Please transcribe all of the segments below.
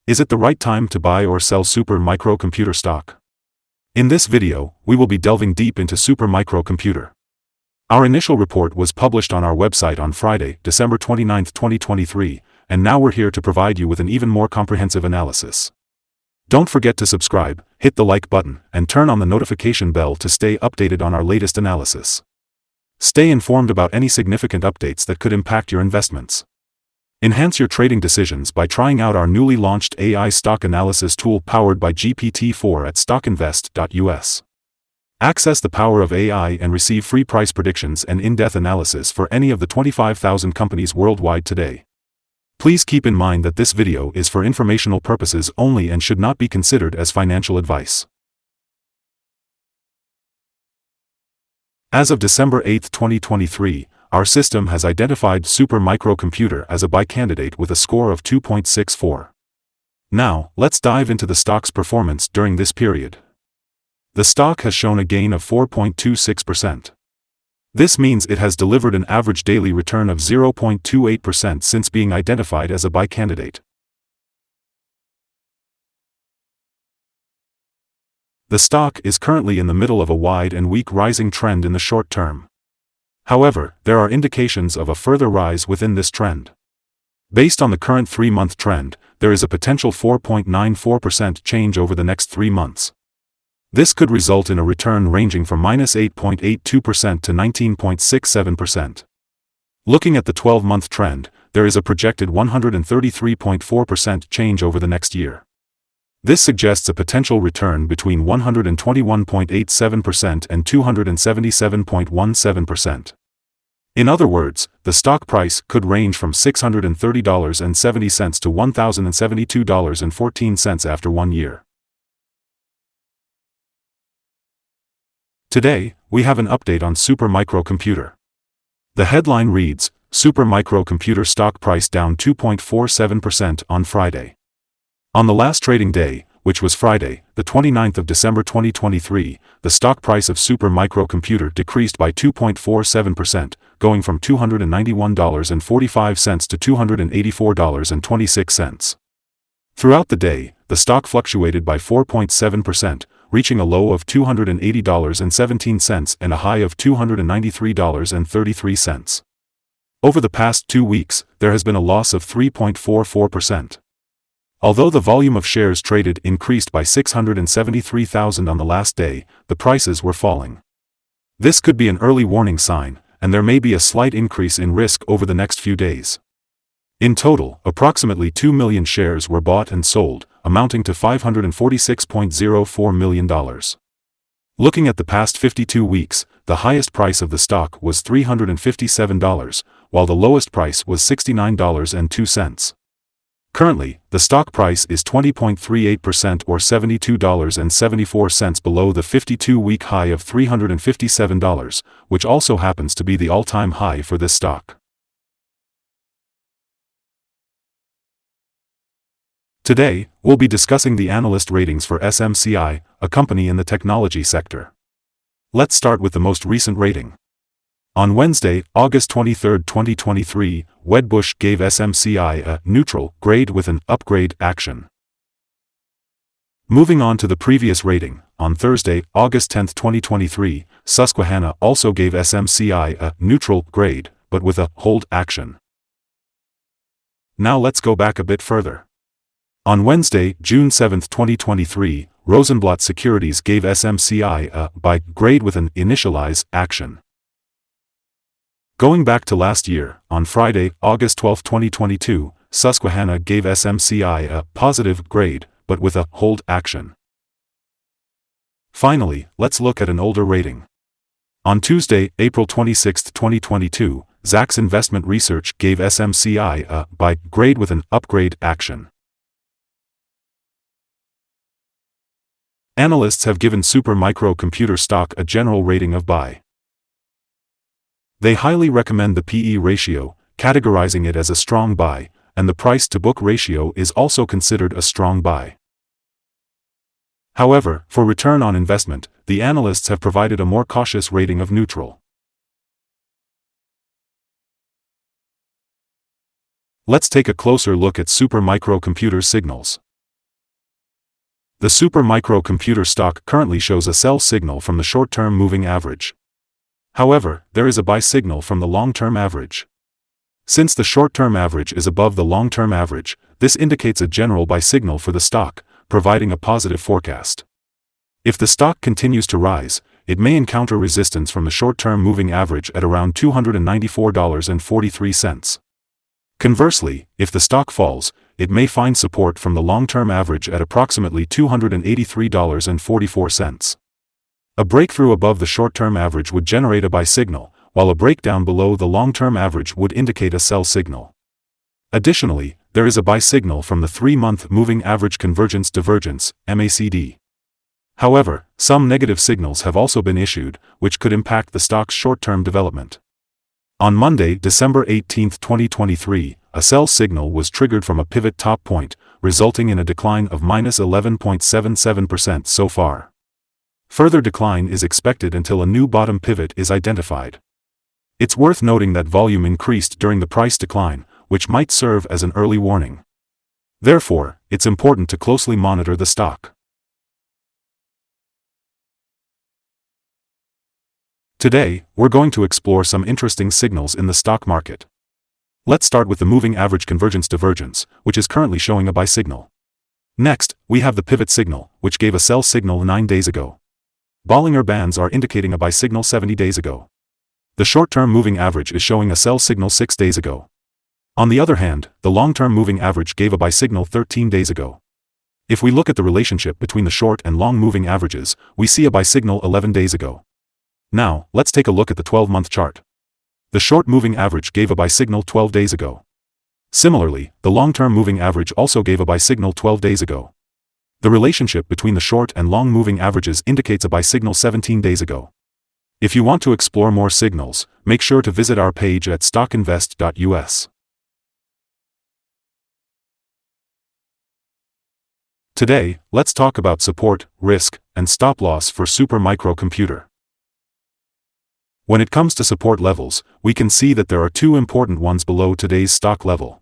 Is it the right time to buy or sell Super Microcomputer stock? In this video, we will be delving deep into Super Microcomputer. Our initial report was published on our website on Friday, December 29, 2023, and now we're here to provide you with an even more comprehensive analysis. Don't forget to subscribe, hit the like button, and turn on the notification bell to stay updated on our latest analysis. Stay informed about any significant updates that could impact your investments. Enhance your trading decisions by trying out our newly launched AI stock analysis tool powered by GPT-4 at StockInvest.us. Access the power of AI and receive free price predictions and in-depth analysis for any of the 25,000 companies worldwide today. Please keep in mind that this video is for informational purposes only and should not be considered as financial advice. As of December 8, 2023, our system has identified Super Microcomputer as a buy candidate with a score of 2.64. Now, let's dive into the stock's performance during this period. The stock has shown a gain of 4.26%. This means it has delivered an average daily return of 0.28% since being identified as a buy candidate. The stock is currently in the middle of a wide and weak rising trend in the short term. However, there are indications of a further rise within this trend. Based on the current 3-month trend, there is a potential 4.94% change over the next 3 months. This could result in a return ranging from -8.82% to 19.67%. Looking at the 12-month trend, there is a projected 133.4% change over the next year. This suggests a potential return between 121.87% and 277.17%. In other words, the stock price could range from $630.70 to $1,072.14 after 1 year. Today, we have an update on Super Microcomputer. The headline reads, Super Microcomputer stock price down 2.47% on Friday. On the last trading day, which was Friday, the 29th of December 2023, the stock price of Super Microcomputer decreased by 2.47%, going from $291.45 to $284.26. Throughout the day, the stock fluctuated by 4.7%, reaching a low of $280.17 and a high of $293.33. Over the past 2 weeks, there has been a loss of 3.44%. Although the volume of shares traded increased by 673,000 on the last day, the prices were falling. This could be an early warning sign, and there may be a slight increase in risk over the next few days. In total, approximately 2 million shares were bought and sold, amounting to $546.04 million. Looking at the past 52 weeks, the highest price of the stock was $357, while the lowest price was $69.02. Currently, the stock price is 20.38% or $72.74 below the 52-week high of $357, which also happens to be the all-time high for this stock. Today, we'll be discussing the analyst ratings for SMCI, a company in the technology sector. Let's start with the most recent rating. On Wednesday, August 23, 2023, Wedbush gave SMCI a neutral grade with an upgrade action. Moving on to the previous rating, on Thursday, August 10, 2023, Susquehanna also gave SMCI a neutral grade, but with a hold action. Now let's go back a bit further. On Wednesday, June 7, 2023, Rosenblatt Securities gave SMCI a buy grade with an initialize action. Going back to last year, on Friday, August 12, 2022, Susquehanna gave SMCI a positive grade, but with a hold action. Finally, let's look at an older rating. On Tuesday, April 26, 2022, Zacks Investment Research gave SMCI a buy grade with an upgrade action. Analysts have given Super Microcomputer stock a general rating of buy. They highly recommend the PE ratio, categorizing it as a strong buy, and the price-to-book ratio is also considered a strong buy. However, for return on investment, the analysts have provided a more cautious rating of neutral. Let's take a closer look at Super Microcomputer signals. The Super Micro Computer stock currently shows a sell signal from the short-term moving average. However, there is a buy signal from the long-term average. Since the short-term average is above the long-term average, this indicates a general buy signal for the stock, providing a positive forecast. If the stock continues to rise, it may encounter resistance from the short-term moving average at around $294.43. Conversely, if the stock falls, it may find support from the long-term average at approximately $283.44. A breakthrough above the short-term average would generate a buy signal, while a breakdown below the long-term average would indicate a sell signal. Additionally, there is a buy signal from the 3-month moving average convergence divergence, MACD. However, some negative signals have also been issued, which could impact the stock's short-term development. On Monday, December 18, 2023, a sell signal was triggered from a pivot top point, resulting in a decline of -11.77% so far. Further decline is expected until a new bottom pivot is identified. It's worth noting that volume increased during the price decline, which might serve as an early warning. Therefore, it's important to closely monitor the stock. Today, we're going to explore some interesting signals in the stock market. Let's start with the moving average convergence divergence, which is currently showing a buy signal. Next, we have the pivot signal, which gave a sell signal 9 days ago. Bollinger Bands are indicating a buy signal 70 days ago. The short-term moving average is showing a sell signal 6 days ago. On the other hand, the long-term moving average gave a buy signal 13 days ago. If we look at the relationship between the short and long moving averages, we see a buy signal 11 days ago. Now, let's take a look at the 12-month chart. The short moving average gave a buy signal 12 days ago. Similarly, the long-term moving average also gave a buy signal 12 days ago. The relationship between the short and long moving averages indicates a buy signal 17 days ago. If you want to explore more signals, make sure to visit our page at StockInvest.us. Today, let's talk about support, risk, and stop loss for Super Micro Computer. When it comes to support levels, we can see that there are two important ones below today's stock level.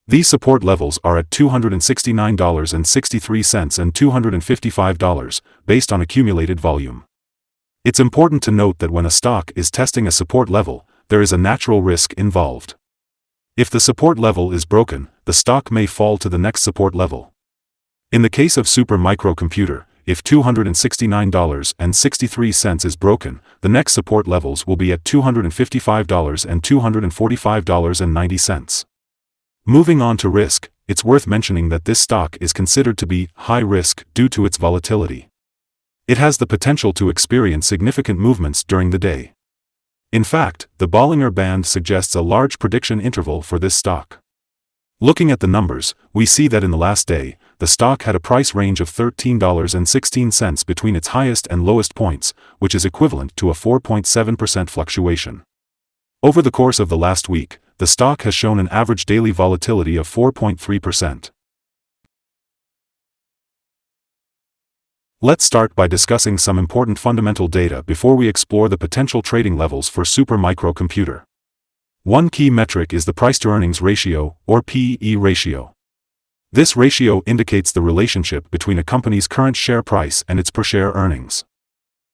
These support levels are at $269.63 and $255, based on accumulated volume. It's important to note that when a stock is testing a support level, there is a natural risk involved. If the support level is broken, the stock may fall to the next support level. In the case of Super Micro Computer, if $269.63 is broken, the next support levels will be at $255 and $245.90. Moving on to risk, it's worth mentioning that this stock is considered to be high risk due to its volatility. It has the potential to experience significant movements during the day. In fact, the Bollinger Band suggests a large prediction interval for this stock. Looking at the numbers, we see that in the last day, the stock had a price range of $13.16 between its highest and lowest points, which is equivalent to a 4.7% fluctuation. Over the course of the last week, the stock has shown an average daily volatility of 4.3%. Let's start by discussing some important fundamental data before we explore the potential trading levels for Super Micro Computer. One key metric is the price-to-earnings ratio, or PE ratio. This ratio indicates the relationship between a company's current share price and its per-share earnings.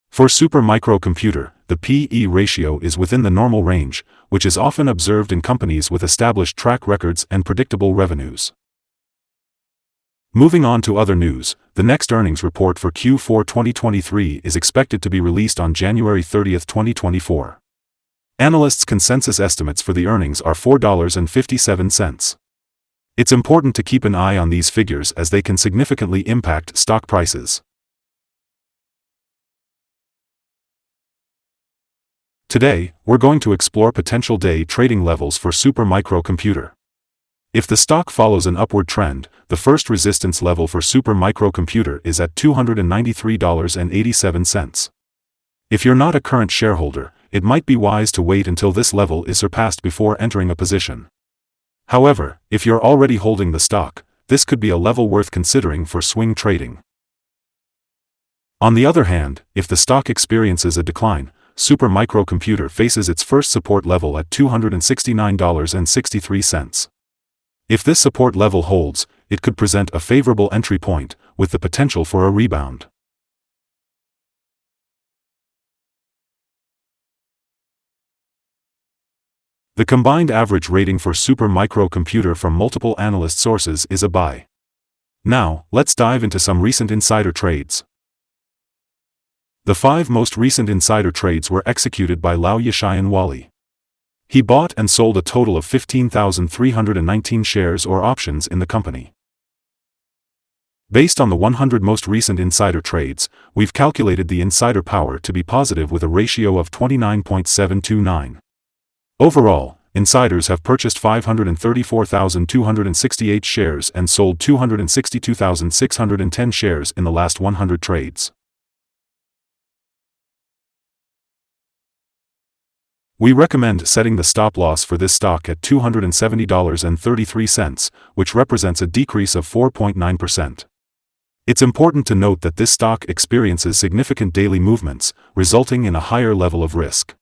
For Super Micro Computer, the PE ratio is within the normal range, which is often observed in companies with established track records and predictable revenues. Moving on to other news, the next earnings report for Q4 2023 is expected to be released on January 30, 2024. Analysts' consensus estimates for the earnings are $4.57. It's important to keep an eye on these figures as they can significantly impact stock prices. Today, we're going to explore potential day trading levels for Super Micro Computer. If the stock follows an upward trend, the first resistance level for Super Micro Computer is at $293.87. If you're not a current shareholder, it might be wise to wait until this level is surpassed before entering a position. However, if you're already holding the stock, this could be a level worth considering for swing trading. On the other hand, if the stock experiences a decline, Super Micro Computer faces its first support level at $269.63. If this support level holds, it could present a favorable entry point, with the potential for a rebound. The combined average rating for Super Micro Computer from multiple analyst sources is a buy. Now, let's dive into some recent insider trades. The 5 most recent insider trades were executed by Lao Yashayan Wali. He bought and sold a total of 15,319 shares or options in the company. Based on the 100 most recent insider trades, we've calculated the insider power to be positive with a ratio of 29.729. Overall, insiders have purchased 534,268 shares and sold 262,610 shares in the last 100 trades. We recommend setting the stop loss for this stock at $270.33, which represents a decrease of 4.9%. It's important to note that this stock experiences significant daily movements, resulting in a higher level of risk.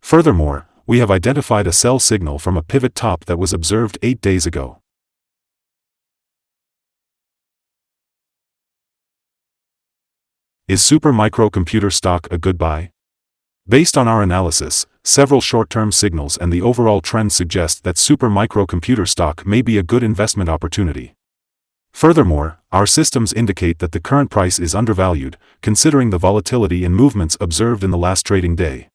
Furthermore, we have identified a sell signal from a pivot top that was observed 8 days ago. Is Super Micro Computer stock a good buy? Based on our analysis, several short-term signals and the overall trend suggest that Super Micro Computer stock may be a good investment opportunity. Furthermore, our systems indicate that the current price is undervalued, considering the volatility and movements observed in the last trading day.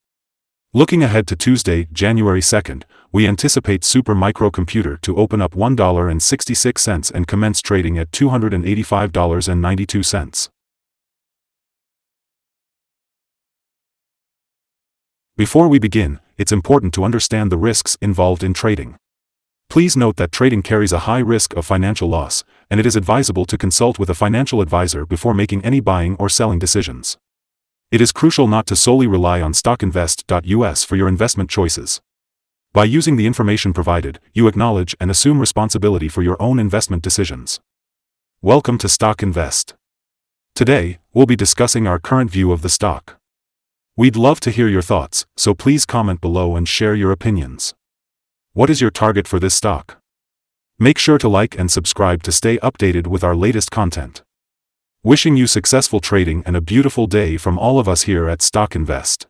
Looking ahead to Tuesday, January 2nd, we anticipate Super Micro Computer to open up $1.66 and commence trading at $285.92. Before we begin, it's important to understand the risks involved in trading. Please note that trading carries a high risk of financial loss, and it is advisable to consult with a financial advisor before making any buying or selling decisions. It is crucial not to solely rely on StockInvest.us for your investment choices. By using the information provided, you acknowledge and assume responsibility for your own investment decisions. Welcome to Stock Invest. Today, we'll be discussing our current view of the stock. We'd love to hear your thoughts, so please comment below and share your opinions. What is your target for this stock? Make sure to like and subscribe to stay updated with our latest content. Wishing you successful trading and a beautiful day from all of us here at Stock Invest.